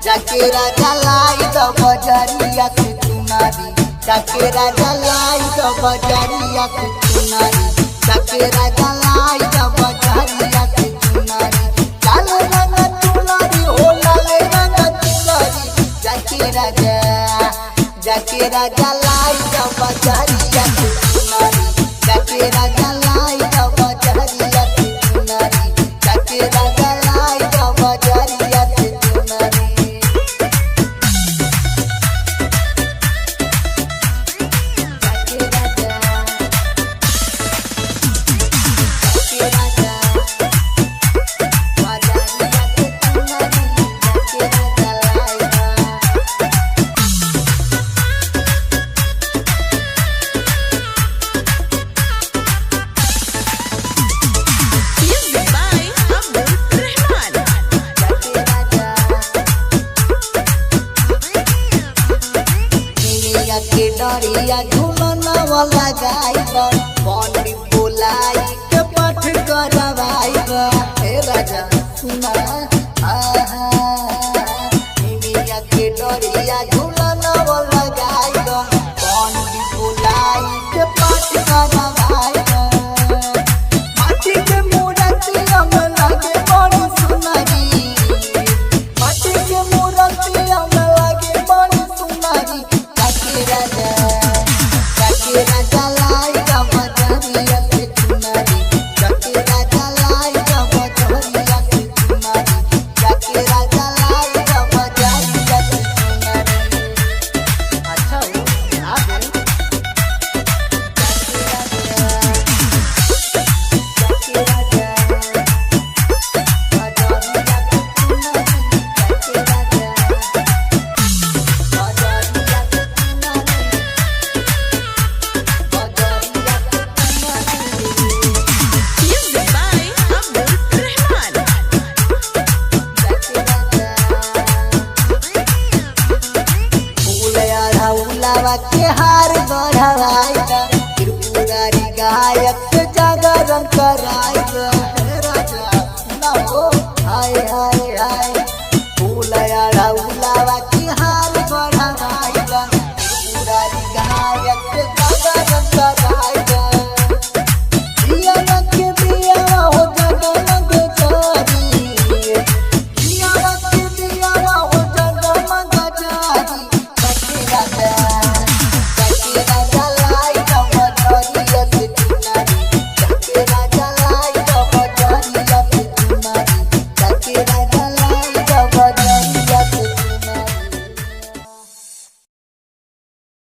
जाके राजा लाई तो बजरिया से चुनारी, जाके राजा लाई तो बजरिया से चुनारी, जाके राजा लाई तो बजरिया से चुनारी। लाल रंग चुनारी हो लाल रंग चुनारी, जाके राजा लाई तो बजरिया से चुनारी, जाके राजा लाई तो बजरिया से चुनारी, जाके राजा लाई तो बजरिया से चुनारी। डरिया झूलनवा लगाइबा पंडित बोलाई के पाठ करवाइबा। हे राजा सुना निमिया के डरिया झूलनवा लगाइबा पंडित बोलाई के पाठ करवाइबा। माटी के मूर्ति हम लागे बड़ी सुनारी, माटी के मूर्ति हम लागे बड़ी सुनारी। जाके राजा लाई तो बजरिया से चुनारी, जाके राजा लाई तो बजरिया से चुनारी, जाके राजा लाई तो बजरिया से चुनारी। अच्छा हो आ गए जाके राजा के हार बढ़ाइबा त्रिपुरारी गायक से जागरण कराइबा। राजा सुना हो हाय हाय हाय फूल उलावा